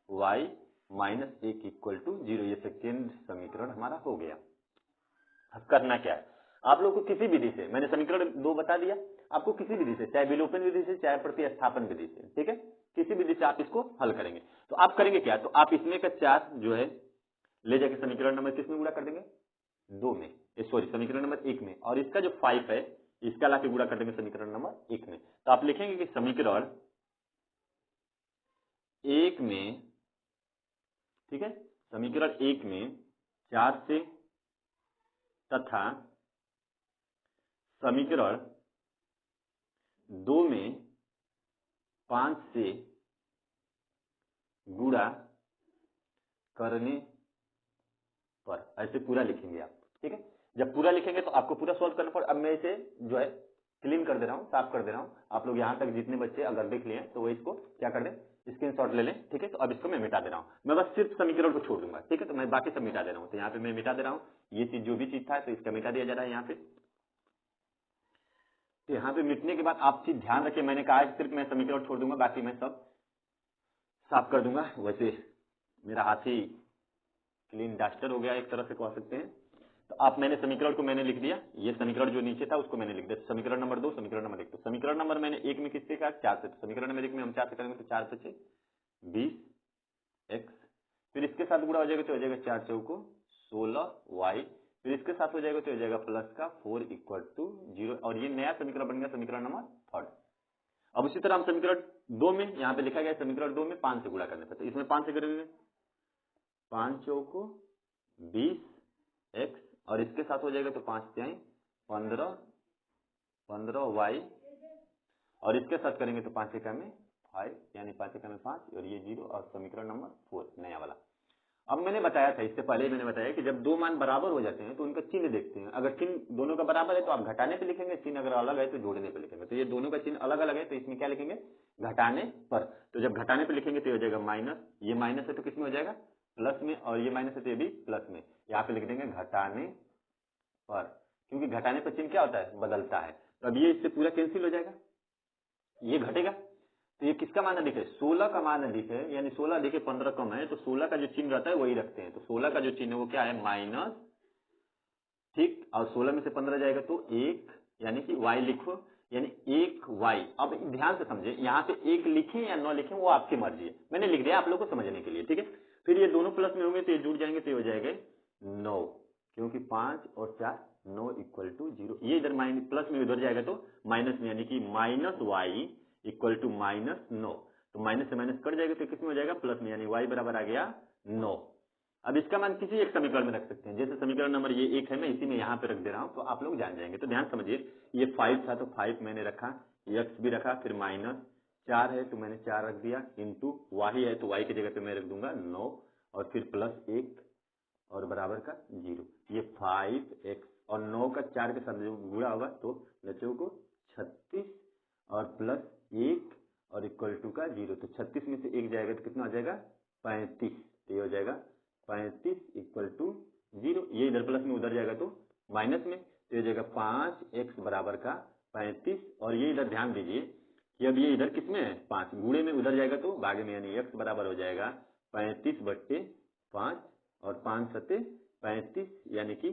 y minus 1 equal to 0। ये सेकेंड समीकरण हमारा हो गया। अब करना क्या है, आप लोग को किसी विधि से, मैंने समीकरण 2 बता दिया, आपको किसी विधि से, चाहे विलोपन विधि से चाहे प्रतिस्थापन विधि से, ठीक है, किसी विधि से आप इसको हल करेंगे। तो आप करेंगे क्या, तो आप इसमें का 4 जो है ले जाके समीकरण नंबर किस में गुणा कर देंगे, 2 में, सॉरी समीकरण नंबर 1 में, और इसका जो 5 है इसका लाके गुणा कर देंगे समीकरण नंबर 1 में। तो आप लिखेंगे कि समीकरण 1 में, ठीक है, समीकरण 1 में 4 से तथा समीकरण 2 में 5 से गुणा करने पर, ऐसे पूरा लिखेंगे आप, ठीक है। जब पूरा लिखेंगे तो आपको पूरा सॉल्व करना पड़ेगा। अब मैं इसे जो है क्लीन कर दे रहा हूं, साफ कर दे रहा हूं। आप लोग यहां तक जितने बच्चे अगर देख लिए तो वो इसको क्या कर दें, स्क्रीनशॉट ले लें, ठीक है। तो अब इसको मैं मिटा दे रहा हूं, मैं बस सिर्फ समीकरण को छोड़ दूंगा, ठीक है। तो मैं बाकी सब मिटा दे रहा हूं, तो यहाँ पे मैं मिटा दे रहा हूं, ये चीज जो भी चीज था तो इसका मिटा दिया जा रहा है यहाँ पे। तो यहाँ पे मिटने के बाद आप चीज ध्यान रखिए, मैंने कहा सिर्फ मैं समीकरण छोड़ दूंगा, बाकी मैं सब साफ कर दूंगा। वैसे मेरा हाथ ही क्लीन डस्टर हो गया एक तरह से कह सकते हैं। तो आप, मैंने समीकरण को मैंने लिख दिया, ये समीकरण जो नीचे था उसको मैंने लिख दिया, समीकरण नंबर 2, समीकरण नंबर 1। तो समीकरण नंबर मैंने 1 में किससे कहा, 4 से, तो समीकरण नंबर 1 में हम 4 से करेंगे तो 4 5 20x, फिर इसके साथ गुणा हो जाएगा तो हो जाएगा 4 चौको 16y, फिर इसके साथ हो जाएगा तो हो जाएगा प्लस का 4 इक्वल टू 0, और ये नया समीकरण बन गया समीकरण नंबर 3। अब उसी तरह हम समीकरण 2 में, यहाँ पे लिखा गया समीकरण 2 में 5 से गुणा करने पर, तो इसमें 5 से करेंगे 5 चौको 20x, और इसके साथ हो जाएगा तो 5 से 15y, और इसके साथ करेंगे तो 5 एकम में 5, यानी 5 एकम में 5, और ये 0, और समीकरण नंबर 4 नया वाला। अब मैंने बताया था, इससे पहले मैंने बताया कि जब दो मान बराबर हो जाते हैं तो उनका चिन्ह देखते हैं। अगर चिन्ह दोनों का बराबर है तो आप घटाने पे लिखेंगे, चिन्ह अगर अलग है तो जोड़ने पे लिखेंगे। तो ये दोनों का चिन्ह अलग अलग है तो इसमें क्या लिखेंगे, घटाने पर। तो जब घटाने पे लिखेंगे तो ये हो जाएगा माइनस, ये माइनस है तो किसमें हो जाएगा, प्लस में, और ये माइनस है तो ये भी प्लस में। यहाँ पे लिख देंगे घटाने पर, क्योंकि घटाने पर चिन्ह क्या होता है, बदलता है। तो अब ये इससे पूरा कैंसिल हो जाएगा, ये घटेगा, तो ये किसका मान अधिक है, 16 का मान अधिक है, यानी 16 अधिक है 15 कम है, तो 16 का जो चिन्ह रहता है वही रखते हैं। तो 16 का जो चिन्ह है वो क्या है, माइनस, ठीक, और 16 में से 15 जाएगा तो 1, यानी कि y लिखो, यानी 1y। अब ध्यान से समझे, यहाँ पे 1 लिखें या 9 लिखें वो आपकी मर्जी है, मैंने लिख दिया आप लोगों को समझने के लिए, ठीक है। फिर ये दोनों प्लस में होंगे तो ये जुड़ जाएंगे तो ये हो जाएगा 9, क्योंकि 5 और 4 9 इक्वल टू 0। ये इधर माइनस प्लस में उधर जाएगा तो माइनस में, यानी कि minus y equal to minus 9। तो माइनस से माइनस कट जाएगा तो किसमें हो जाएगा, प्लस में, यानी y बराबर आ गया 9। अब इसका मान किसी एक समीकरण में रख सकते हैं, जैसे समीकरण नंबर ये 1 है, मैं इसी में यहाँ पे रख दे रहा हूँ तो आप लोग जान जाएंगे। तो ध्यान समझिए, ये 5 था तो 5 मैंने रखा, x भी रखा, फिर माइनस 4 है तो मैंने 4 रख दिया, इंटू y है तो y की जगह पे मैं रख दूंगा 9, और फिर प्लस 1 और बराबर का 0। ये 5x और 9 का 4 के साथ जो गुणा होगा तो बच्चों को 36 और प्लस 1 और इक्वल टू का 0। तो 36 में से 1 जाएगा तो कितना हो जाएगा, 35। तो ये हो जाएगा 35 इक्वल टू 0। ये इधर प्लस में उधर जाएगा तो माइनस में, तो ये जाएगा 5x बराबर का 35। और ये इधर ध्यान दीजिए कि अब ये इधर किसमें है, 5, गुणे में उधर जाएगा तो भागे में, यानी x बराबर हो जाएगा 35/5, और 5 सत्ते 35, यानी कि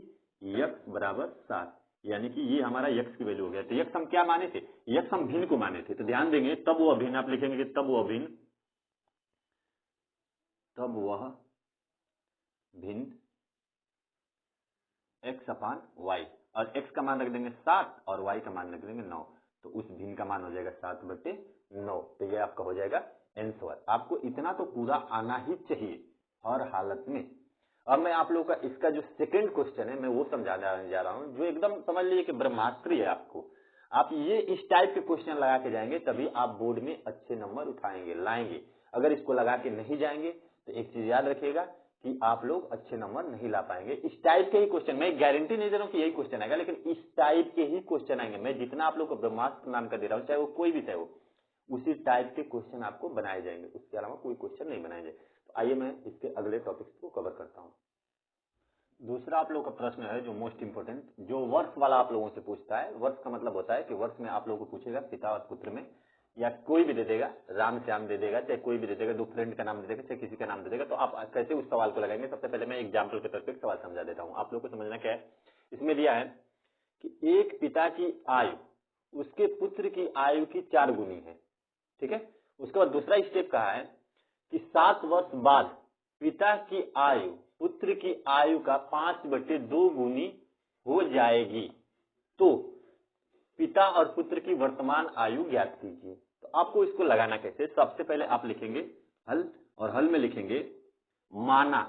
x बराबर 7, यानी कि ये हमारा x की वैल्यू हो गया। तो x हम क्या माने थे, x हम भिन्न को माने थे। तो ध्यान देंगे, तब वो अभिन्न, आप लिखेंगे कि तब वह भिन्न x अपान y, और x का मान रख देंगे 7 और y का मान रख देंगे 9। तो उस भिन्न का मान हो जाएगा 7/9। तो ये आपका हो जाएगा आंसर। आपको इतना तो पूरा आना ही चाहिए हर हालत में। अब मैं आप लोगों का इसका जो सेकंड क्वेश्चन है मैं वो समझाने जा रहा हूं, जो एकदम समझ लीजिए कि ब्रह्मास्त्र है। आपको, आप ये इस टाइप के क्वेश्चन लगा के जाएंगे तभी आप बोर्ड में अच्छे नंबर उठाएंगे, लाएंगे। अगर इसको लगा के नहीं जाएंगे तो एक चीज याद रखिएगा कि आप लोग अच्छे नंबर नहीं ला पाएंगे। इस टाइप के ही क्वेश्चन, मैं गारंटी नहीं दे रहा हूं कि यही क्वेश्चन आएगा, लेकिन इस टाइप के ही क्वेश्चन आएंगे। मैं जितना आप लोग को ब्रह्मास्त्र नाम का दे रहा हूं, चाहे वो कोई भी चाहे वो, उसी टाइप के क्वेश्चन आपको बनाए जाएंगे, उसके अलावा कोई क्वेश्चन नहीं बनाए जाएंगे। तो आइए मैं इसके अगले टॉपिक्स को कवर करता हूं। दूसरा आप लोगों का प्रश्न है जो मोस्ट इंपोर्टेंट, जो वर्ष वाला आप लोगों से पूछता है। वर्ष का मतलब होता है कि वर्ष में आप लोगों को पूछेगा पिता और पुत्र में या कोई भी दे देगा, राम श्याम दे देगा, चाहे कोई भी दे देगा, दो फ्रेंड का नाम दे देगा, चाहे किसी का नाम दे देगा, तो आप कैसे उस सवाल को लगाएंगे। सबसे पहले मैं एग्जाम्पल के तौर पर सवाल समझा देता हूँ, आप लोग को समझना क्या है। इसमें दिया है कि एक पिता की आयु उसके पुत्र की आयु की 4 गुनी है, ठीक है। उसके बाद दूसरा स्टेप कहा है कि 7 वर्ष बाद पिता की आयु पुत्र की आयु का 5/2 गुनी हो जाएगी, तो पिता और पुत्र की वर्तमान आयु ज्ञात कीजिए। तो आपको इसको लगाना कैसे, सबसे पहले आप लिखेंगे हल, और हल में लिखेंगे माना।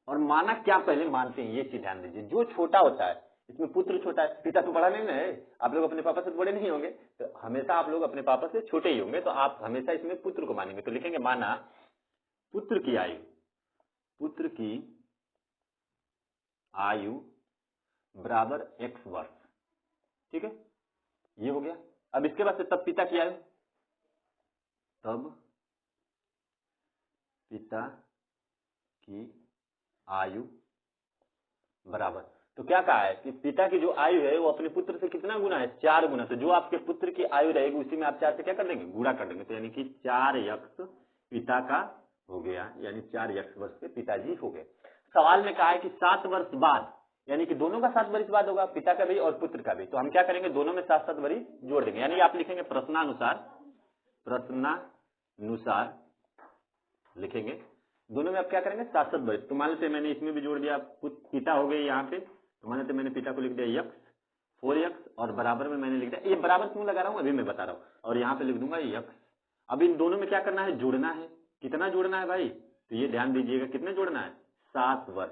और माना क्या पहले मानते हैं ये चीज ध्यान दीजिए। जो छोटा होता है, इसमें पुत्र छोटा है, पिता तो बड़ा नहीं ना है, आप लोग अपने पापा से बड़े नहीं होंगे, तो हमेशा आप लोग अपने पापा से छोटे ही होंगे, तो आप हमेशा इसमें पुत्र को मानेंगे। तो लिखेंगे माना पुत्र की आयु बराबर x वर्ष, ठीक है, ये हो गया। अब इसके बाद से तब पिता की आयु, तब पिता की आयु बराबर, तो क्या कहा है कि पिता की जो आयु है वो अपने पुत्र से कितना गुना है, 4 गुना। तो जो आपके पुत्र की आयु रहेगी उसी में आप 4 से क्या कर देंगे, गुणा कर देंगे। तो यानी कि 4x पिता का हो गया, यानी 4x वर्ष के पिताजी हो गए। सवाल में कहा है कि 7 वर्ष बाद, यानी कि दोनों का 7 वर्ष बाद होगा, पिता का भी और पुत्र का भी। तो हम क्या करेंगे, दोनों में 7-7 वर्ष जोड़ देंगे, यानी आप लिखेंगे प्रश्नानुसार लिखेंगे, दोनों में आप क्या करेंगे 7-7 वर्ष। तो मान लेते मैंने इसमें भी जोड़ दिया, पिता हो गए यहाँ पे, तो मान लेते मैंने पिता को लिख दिया x 4x, और बराबर में मैंने लिख दिया, ये बराबर क्यों लगा रहा हूँ अभी मैं बता रहा हूँ, और यहाँ पे लिख दूंगा x। अब इन दोनों में क्या करना है, जोड़ना है। कितना जोड़ना है भाई, तो ये ध्यान दीजिएगा, कितने जोड़ना है, 7 वर्ष,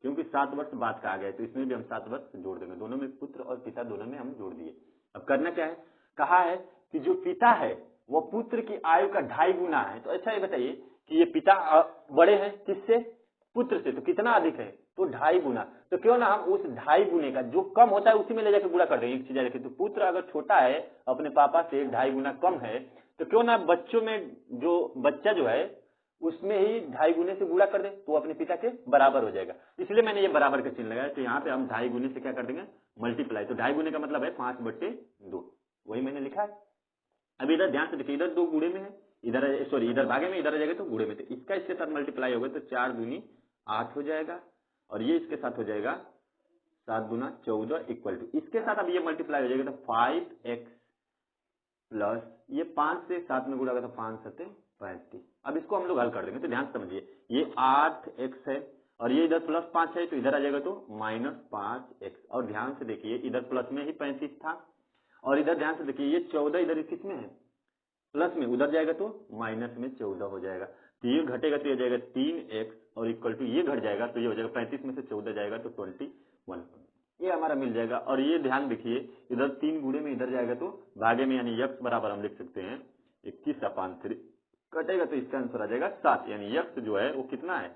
क्योंकि 7 वर्ष बाद का आ गया, तो इसमें भी हम 7 वर्ष जोड़ देंगे। दोनों में पुत्र और पिता दोनों में हम जोड़ दिए। अब करना क्या है, कहा है कि जो पिता है वो पुत्र की आयु का 2.5 गुना है। तो अच्छा ये बताइए कि ये पिता बड़े हैं किससे, पुत्र से, तो कितना अधिक है, तो 2.5 गुना। तो क्यों ना हम उस 2.5 गुने का जो कम होता है उसी में ले जाकर गुणा कर देंगे। एक चीज देखिए, तो पुत्र अगर छोटा है अपने पापा से 2.5 गुना कम है, तो क्यों ना बच्चों में जो बच्चा जो है उसमें ही 2.5 गुने से गुणा कर दे, तो अपने पिता के बराबर हो जाएगा। इसलिए मैंने ये बराबर का चिन्ह लगाया। तो यहाँ पे हम 2.5 गुने से क्या कर देंगे, मल्टीप्लाई। तो 2.5 गुने का मतलब है 5/2, वही मैंने लिखा है। अब इधर ध्यान से देखिए, इधर 2 गुणे में है, इधर सॉरी इधर भागे में, इधर आ जाएगा तो गुणे में। तो इसका इसके साथ मल्टीप्लाई होगा तो 4 दूनी 8 हो जाएगा, और ये इसके साथ हो जाएगा 7 गुना 14 इक्वल टू, इसके साथ अब ये मल्टीप्लाई हो जाएगा तो 5x प्लस ये 5 से 7 में गुणा होगा तो 5 7 35। अब इसको हम लोग हल कर देंगे। तो ध्यान समझिए, ये 8x है और ये इधर प्लस 5 है, तो इधर आ जाएगा तो -5x। और ध्यान से देखिए, इधर प्लस में ही 35 था, और इधर ध्यान से देखिए ये 14 इधर किस में है, प्लस में, उधर जाएगा तो माइनस में 14 हो जाएगा। तो ये घटेगा तो ये जाएगा 3x, और इक्वल टू ये घट जाएगा तो ये हो जाएगा 35 में से 14 जाएगा तो 21, ये हमारा मिल जाएगा। और ये ध्यान देखिए, इधर 3 गुणे में इधर जाएगा तो भागे में, यानी x बराबर हम लिख सकते हैं 21/3, कटेगा तो इसका आंसर आ जाएगा 7। यानी x जो है वो कितना है,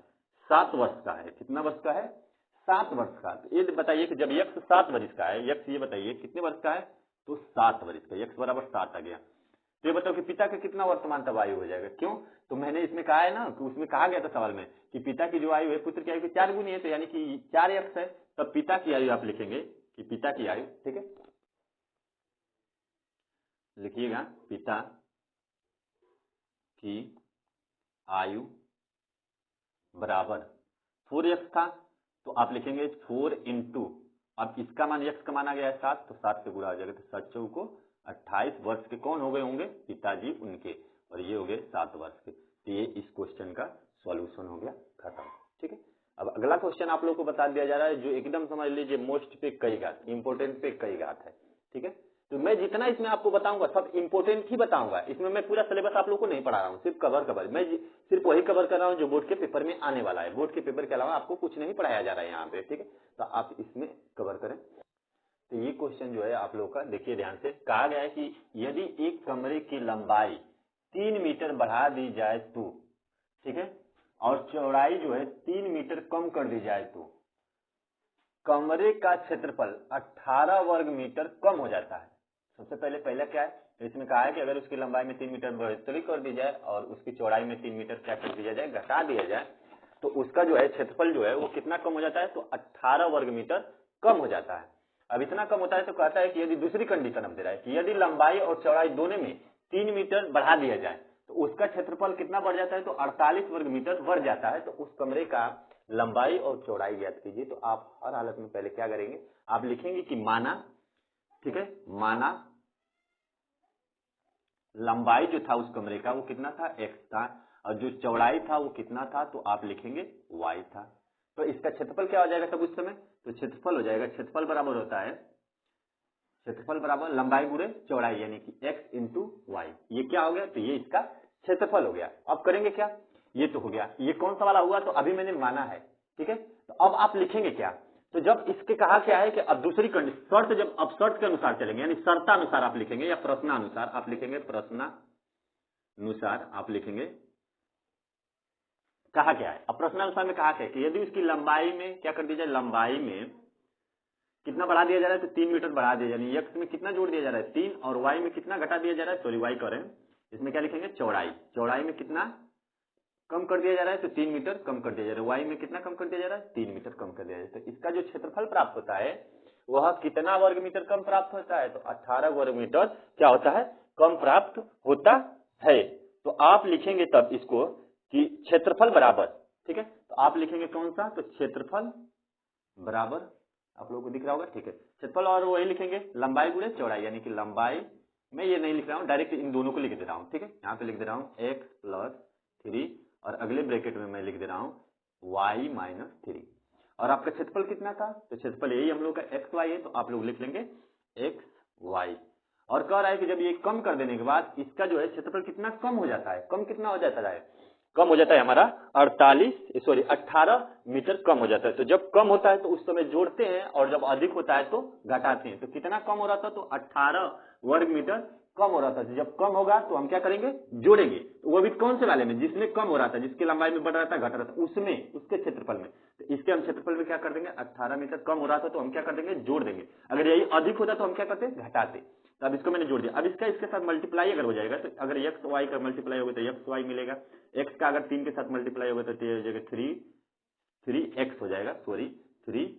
7 वर्ष का है। कितना वर्ष का है, 7 वर्ष का। तो ये बताइए कि जब x 7 वर्ष का है, x ये बताइए कितने वर्ष का है, तो 7 वर्ष का, x बराबर 7 आ गया। तो ये बताओ कि पिता का कितना वर्तमान तब आयु हो जाएगा। क्यों, तो मैंने इसमें कहा है ना कि उसमें कहा गया था सवाल में कि पिता की जो आयु है पुत्र की आयु की 4 गुनी है, तो यानी कि 4x है, तब पिता की आयु आप लिखेंगे कि पिता की आयु, ठीक है, लिखिएगा पिता की आयु बराबर 4x था, तो आप लिखेंगे 4 इंटू, अब इसका मान x का मान आ गया है 7, तो 7 से गुणा हो जाएगा, तो 7 चौको 28 वर्ष के कौन हो गए होंगे, पिताजी उनके, और ये हो गए 7 वर्ष के। तो ये इस क्वेश्चन का सॉल्यूशन हो गया खत्म, ठीक है। अब अगला क्वेश्चन आप लोग को बता दिया जा रहा है, जो एकदम समझ लीजिए मोस्ट पे कई घात, इंपोर्टेंट पे कई घात है, ठीक है। तो मैं जितना इसमें आपको बताऊंगा सब इंपोर्टेंट ही बताऊंगा, इसमें मैं पूरा सिलेबस आप लोग को नहीं पढ़ा रहा हूँ, सिर्फ कवर मैं सिर्फ वही कवर कर रहा हूँ जो बोर्ड के पेपर में आने वाला है। बोर्ड के पेपर के अलावा आपको कुछ नहीं पढ़ाया जा रहा है यहाँ पे, ठीक है। तो आप इसमें कवर करें। तो ये क्वेश्चन जो है आप लोग का देखिए ध्यान से, कहा गया है कि यदि एक कमरे की लंबाई 3 मीटर बढ़ा दी जाए तो, ठीक है, और चौड़ाई जो है 3 मीटर कम कर दी जाए तो कमरे का क्षेत्रफल 18 वर्ग मीटर कम हो जाता है। सबसे पहले क्या है, तो इसमें कहा है कि अगर उसकी लंबाई में 3 मीटर बढ़ोतरी कर दी जाए और उसकी चौड़ाई में 3 मीटर क्या कर दिया जाए, घटा दिया जाए, तो उसका जो है क्षेत्रफल जो है वो कितना कम हो जाता है, तो 18 वर्ग मीटर कम हो जाता है। अब इतना कम होता है तो कहता है कि यदि दूसरी कंडीशन अब दे रहा है कि यदि लंबाई और चौड़ाई दोनों में 3 मीटर बढ़ा दिया जाए तो उसका क्षेत्रफल कितना बढ़ जाता है, तो 48 वर्ग मीटर बढ़ जाता है। तो उस कमरे का लंबाई और चौड़ाई ज्ञात कीजिए। तो आप हर हालत में पहले क्या करेंगे, आप लिखेंगे कि माना, ठीक है, माना लंबाई जो था उस कमरे का वो कितना था, x था, और जो चौड़ाई था वो कितना था, तो आप लिखेंगे y था। तो इसका क्षेत्रफल क्या हो जाएगा तब उस समय, तो क्षेत्रफल हो जाएगा, क्षेत्रफल बराबर होता है, क्षेत्रफल बराबर लंबाई गुणे चौड़ाई यानी कि x इंटू वाई। ये क्या हो गया, तो ये इसका क्षेत्रफल हो गया। अब करेंगे क्या, ये तो हो गया, ये कौन सा वाला हुआ, तो अभी मैंने माना है, ठीक है। तो अब आप लिखेंगे क्या, तो जब इसके कहा क्या है कि अब दूसरी कंडीशन शर्त, जब अब शर्त के अनुसार चलेंगे यानी शर्तानुसार आप लिखेंगे या प्रश्नानुसार आप लिखेंगे, प्रश्नानुसार आप लिखेंगे। कहा क्या है, अब प्रश्नानुसार में कहा क्या है कि यदि उसकी लंबाई में क्या कर दिया जाए, लंबाई में कितना बढ़ा दिया जा रहा है, तो 3 मीटर बढ़ा दिया, यानी x में कितना जोड़ दिया जा रहा है 3, और y में कितना घटा दिया जा रहा है, सॉरी y करें, इसमें क्या लिखेंगे चौड़ाई, चौड़ाई में कितना कम कर दिया जा रहा है, तो 3 मीटर कम कर दिया जा रहा है, y में कितना कम कर दिया जा रहा है 3 मीटर कम कर दिया जा रहा है। तो इसका जो क्षेत्रफल प्राप्त होता है वह कितना वर्ग मीटर कम प्राप्त होता है, तो 18 वर्ग मीटर क्या होता है, कम प्राप्त होता है। तो आप लिखेंगे तब इसको कि क्षेत्रफल बराबर, ठीक है, तो आप लिखेंगे कौन सा, तो क्षेत्रफल बराबर, आप लोगों को दिख रहा होगा, ठीक है, क्षेत्रफल और वही लिखेंगे लंबाई गुणे चौड़ाई, यानी कि लंबाई में ये नहीं लिख रहा हूं, डायरेक्ट इन दोनों को लिख दे रहा हूं, ठीक है, यहाँ पे लिख दे रहा हूं x प्लस 3 और अगले ब्रैकेट में मैं लिख दे रहा हूं y माइनस 3। और आपका क्षेत्रफल कितना था, तो क्षेत्रफल यही हम लोग का एक्स वाई है, तो आप लोग लिख लेंगे एक्स वाई। और कह रहा है कि जब ये कम कर देने के बाद इसका जो है क्षेत्रफल कितना कम हो जाता है, कम कितना हो जाता है, कम हो जाता है हमारा 18 मीटर कम हो जाता है। तो जब कम होता है तो उस समय जोड़ते हैं और जब अधिक होता है तो घटाते हैं। तो कितना कम हो रहा था, तो 18 वर्ग मीटर कम हो रहा था। जब कम होगा तो हम क्या करेंगे, जोड़ेंगे। तो वो भी कौन से वाले में, जिसमें कम हो रहा था, जिसकी लंबाई में बढ़ रहा था घट रहा था, उसमें उसके क्षेत्रफल में। तो इसके हम क्षेत्रफल में क्या कर देंगे, 18 मीटर कम हो रहा था तो हम क्या कर देंगे, जोड़ देंगे। अगर यही अधिक होता तो हम क्या करते, घटाते। तो अब इसको मैंने जोड़ दिया। अब इसका इसके साथ मल्टीप्लाई अगर हो जाएगा, तो अगर एक्स वाई का मल्टीप्लाई होगा तो एक्स वाई मिलेगा, एक्स का अगर 3 के साथ मल्टीप्लाई होगा तो ये हो जाएगा 3 एक्स हो जाएगा, सॉरी 3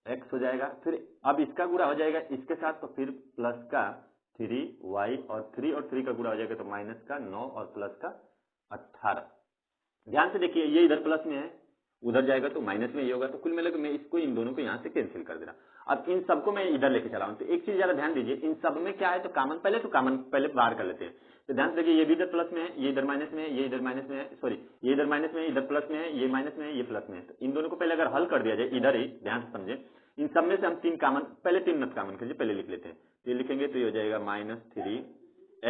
एक्स हो जाएगा। फिर अब इसका गुणा हो जाएगा इसके साथ, तो फिर प्लस का 3 वाई और 3 का गुणा हो जाएगा तो माइनस का 9 और प्लस का 18। ध्यान से देखिए, ये इधर प्लस में है, उधर जाएगा तो माइनस में ही होगा। तो कुल मिलाकर मैं इसको इन दोनों को यहाँ से कैंसिल कर दे रहा। अब इन सबको मैं इधर लेके चला हूं। तो एक चीज जरा ध्यान दीजिए, इन सब में क्या है, तो कॉमन पहले बाहर कर लेते हैं। तो ध्यान से देखिए, ये भी इधर प्लस में है, ये इधर माइनस में है, ये इधर माइनस में है, सॉरी ये इधर माइनस में है, इधर प्लस में है, ये माइनस में है, ये प्लस में है। तो इन दोनों को पहले अगर हल कर दिया जाए इधर ही, ध्यान से समझे, इन सब में से हम 3 कॉमन, पहले 3 मत कॉमन कीजिए, पहले लिख लेते हैं। ये लिखेंगे तो ये हो जाएगा -3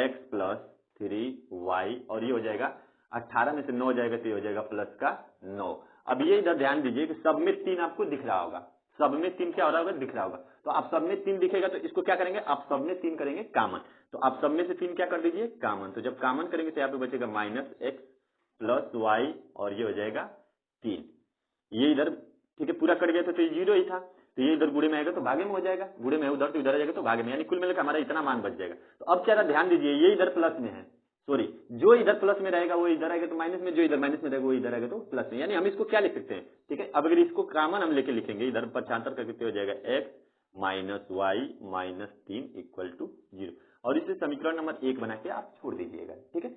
x प्लस 3 y, और ये हो जाएगा 18 में से 9 जाएगा तो ये हो जाएगा प्लस का 9। अब ये इधर ध्यान दीजिए कि सब में 3 आपको दिख रहा होगा, सब में 3 क्या हो रहा होगा, दिख रहा होगा। तो आप सब में 3 दिखेगा तो इसको क्या करेंगे, आप सब में 3 करेंगे कॉमन। तो आप सब में से 3 क्या कर दीजिए, कॉमन। तो जब कॉमन करेंगे तो यहाँ पे बचेगा -x प्लस y, और ये हो जाएगा 3। ये इधर ठीक है पूरा कट गया तो ये 0 ही था, तो ये इधर गुणे में आएगा तो भागे में हो जाएगा, गुणे में उधर तो इधर आ जाएगा तो भागे में, यानी कुल मिलाकर हमारा इतना मान बच जाएगा। तो अब क्या ध्यान दीजिए, ये इधर प्लस में है, सॉरी जो इधर प्लस में रहेगा वो इधर आएगा तो माइनस में, जो इधर माइनस में रहेगा वो इधर आएगा तो प्लस में। यानी हम इसको क्या लिख सकते हैं, ठीक है। अब अगर इसको कॉमन हम लेके लिखेंगे इधर 75 करके हो जाएगा x minus y minus 3 equal to 0, और इसे समीकरण नंबर 1 बना के आप छोड़ दीजिएगा, ठीक है।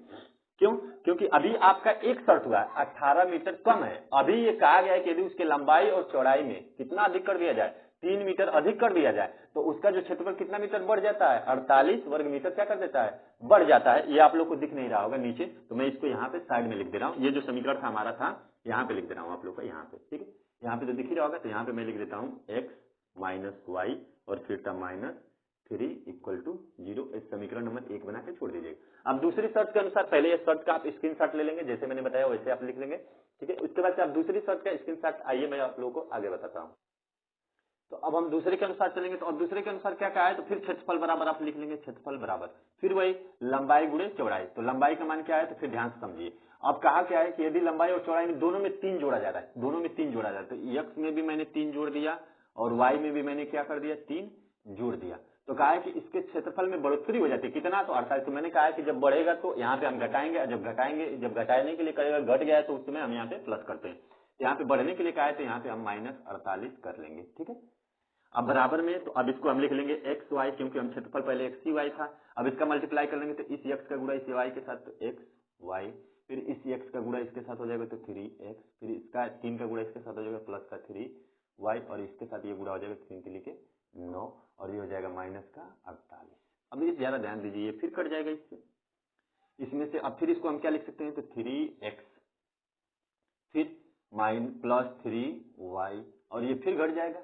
क्यों, क्योंकि अभी आपका एक शर्त हुआ 18 मीटर कम है। अभी ये कहा गया है कि यदि उसके लंबाई और चौड़ाई में कितना अधिक कर दिया जाए, 3 मीटर अधिक कर दिया जाए, तो उसका जो क्षेत्रफल कितना मीटर बढ़ जाता है, 48 वर्ग मीटर क्या कर देता है, बढ़ जाता है। ये आप लोग को दिख नहीं रहा होगा नीचे, तो मैं इसको यहाँ पे साइड में लिख दे रहा हूँ। ये जो समीकरण था हमारा था, यहाँ पे लिख दे रहा हूँ आप लोग का, यहाँ पे, ठीक है। यहाँ पे तो दिख ही रहा होगा, तो यहाँ पे मैं लिख देता हूँ x माइनस वाई और फिर था -3 इक्वल टू 0। इस समीकरण नंबर 1 बना के छोड़ दीजिएगा। अब दूसरी शर्त के अनुसार, पहले ये शर्त का आप स्क्रीनशॉट ले लेंगे, जैसे मैंने बताया वैसे आप लिख लेंगे, ठीक है। उसके बाद से आप दूसरी शर्त का स्क्रीनशॉट, आइए मैं आप लोगों को आगे बताता हूँ। तो अब हम दूसरे के अनुसार चलेंगे। तो अब दूसरे के अनुसार क्या कहा है, तो फिर क्षेत्रफल बराबर आप लिख लेंगे, क्षेत्रफल बराबर फिर वही लंबाई गुणे चौड़ाई। तो लंबाई का मान क्या है, तो फिर ध्यान से समझिए। अब कहा क्या है कि यदि लंबाई और चौड़ाई में दोनों में 3 जोड़ा जा रहा है, दोनों में 3 जोड़ा जा रहा है, तो x में भी मैंने 3 जोड़ दिया और y में भी मैंने क्या कर दिया, 3 जोड़ दिया। तो कहा है कि इसके क्षेत्रफल में बढ़ोतरी हो जाती है, कितना, तो 48। तो मैंने कहा है कि जब बढ़ेगा तो यहाँ पे हम घटाएंगे, जब घटाने के लिए करेगा, घट गया है तो उस समय हम यहाँ पे प्लस करते हैं। यहाँ पे बढ़ने के लिए कहा है तो यहाँ पे हम -48 कर लेंगे, ठीक है। अब बराबर में, तो अब इसको हम लिख लेंगे एक्स वाई, क्योंकि हम क्षेत्रफल पहले एक्स ही वाई था। अब इसका मल्टीप्लाई कर लेंगे तो इस एक्स का गुणा इस वाई के साथ, तो एक्स वाई, फिर इस एक्स का गुणा इसके साथ हो जाएगा तो 3x, फिर इसका 3 का गुणा इसके साथ हो जाएगा प्लस का 3y, और इसके साथ ये गुणा हो जाएगा 3 के लिए 9, और ये हो जाएगा माइनस का 48। अब इस जरा ध्यान दीजिए, ये फिर कट जाएगा इससे, इसमें से। अब फिर इसको हम क्या लिख सकते हैं, तो 3x, फिर माइन प्लस 3y, और ये फिर घट जाएगा,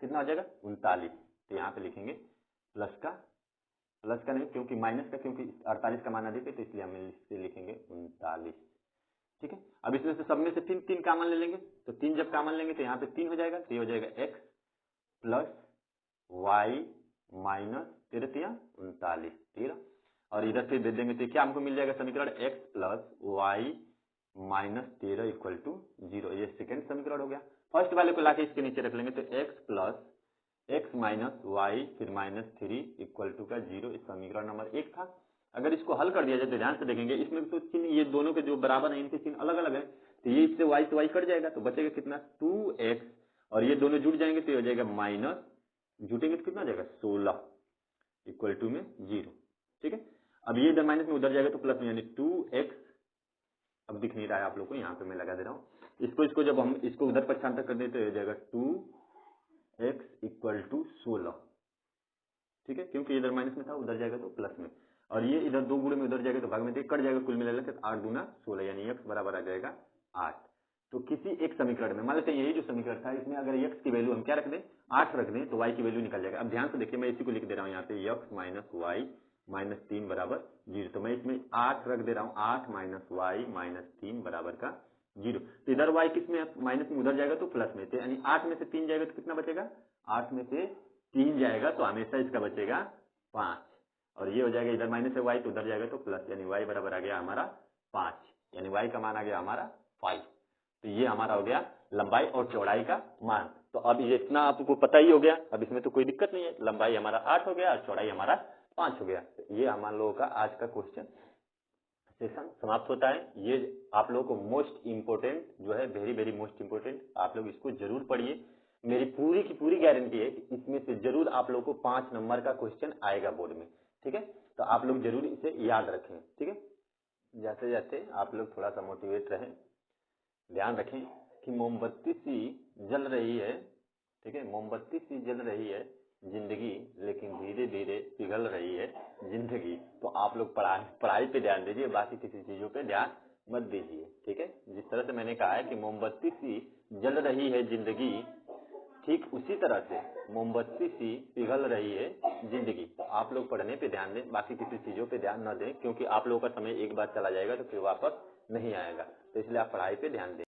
कितना हो जाएगा 39। तो यहाँ पे लिखेंगे प्लस का नहीं, क्योंकि माइनस का, क्योंकि 48 का मान अधिक है, तो इसलिए हम इससे लिखेंगे 39। ठीक है। अब इसमें से सब में से 3 कॉमन ले लेंगे, तो 3 जब कॉमन लेंगे तो यहाँ पे 3 हो जाएगा, तो ये हो जाएगा x प्लस वाई माइनस 13 13, और इधर से दे देंगे तो क्या हमको मिल जाएगा समीकरण, x plus y minus 13 equal to 0। ये सेकेंड समीकरण हो गया। फर्स्ट वाले को लाके इसके नीचे रख लेंगे, तो x plus x minus y फिर माइनस 3 इक्वल टू का 0, इस समीकरण नंबर 1 था। अगर इसको हल कर दिया जाए तो ध्यान से देखेंगे, इसमें तो चिन्ह ये दोनों के जो बराबर है इनके चिन्ह अलग अलग है, तो ये इससे y से y कट जाएगा, तो बचेगा कितना 2x, और ये दोनों जुड़ जाएंगे तो ये हो जाएगा माइनस, जुटेंगे तो कितना हो जाएगा 16 इक्वल टू में 0। ठीक है। अब ये इधर माइनस में उधर जाएगा तो प्लस में, यानी 2x, अब दिख नहीं रहा है आप लोग को, यहाँ पे मैं लगा दे रहा हूँ इसको जब हम इसको उधर पक्षांतर कर दें तो हो जाएगा 2x इक्वल टू 16। ठीक है, क्योंकि इधर माइनस में था, उधर जाएगा तो प्लस में, और ये इधर 2 गुणे में उधर जाएगा तो भाग में कट जाएगा, कुल मिला लेकर 8 दूना 16, यानी x बराबर आ जाएगा 8। तो किसी एक समीकरण में मान लेते हैं यही जो समीकरण था, इसमें अगर x की वैल्यू हम क्या रख दें 8 रख दें, तो y की वैल्यू निकल जाएगा। अब ध्यान से देखिए, मैं इसी को लिख दे रहा हूँ यहाँ पे, x माइनस वाई माइनस 3 बराबर 0, तो मैं इसमें 8 रख दे रहा हूँ, 8 माइनस वाई माइनस 3 बराबर का 0। तो इधर y किस में, माइनस में, उधर जाएगा तो प्लस में, तो यानी 8 में से 3 जाएगा तो कितना बचेगा, 8 में से 3 जाएगा तो हमेशा इसका बचेगा 5, और ये हो जाएगा इधर माइनस है y, तो उधर जाएगा तो प्लस, यानी y बराबर आ गया हमारा 5, यानी y का मान आ गया हमारा 5। तो ये हमारा हो गया लंबाई और चौड़ाई का मान। तो अब ये इतना आपको पता ही हो गया, अब इसमें तो कोई दिक्कत नहीं है, लंबाई हमारा 8 हो गया और चौड़ाई हमारा 5 हो गया। तो ये हम लोगों का आज का क्वेश्चन सेशन समाप्त होता है। ये आप लोगों को मोस्ट इंपोर्टेंट जो है, वेरी वेरी मोस्ट इंपोर्टेंट, आप लोग इसको जरूर पढ़िए। मेरी पूरी की पूरी गारंटी है कि इसमें से जरूर आप लोग को 5 नंबर का क्वेश्चन आएगा बोर्ड में। ठीक है, तो आप लोग जरूर इसे याद रखें। ठीक है, जाते जाते आप लोग थोड़ा सा मोटिवेट रहें, ध्यान रखें कि मोमबत्ती सी जल रही है, ठीक है, मोमबत्ती सी जल रही है जिंदगी, लेकिन धीरे धीरे पिघल रही है जिंदगी। तो आप लोग पढ़ाई पे ध्यान दीजिए, बाकी किसी चीजों पे ध्यान मत दीजिए। ठीक है, जिस तरह से मैंने कहा है कि मोमबत्ती सी जल रही है जिंदगी, ठीक उसी तरह से मोमबत्ती सी पिघल रही है जिंदगी। तो आप लोग पढ़ने पे ध्यान दें, बाकी किसी चीजों पे ध्यान न दें, क्योंकि आप लोगों का समय एक बार चला जाएगा तो फिर वापस नहीं आएगा। तो इसलिए आप पढ़ाई पे ध्यान दें।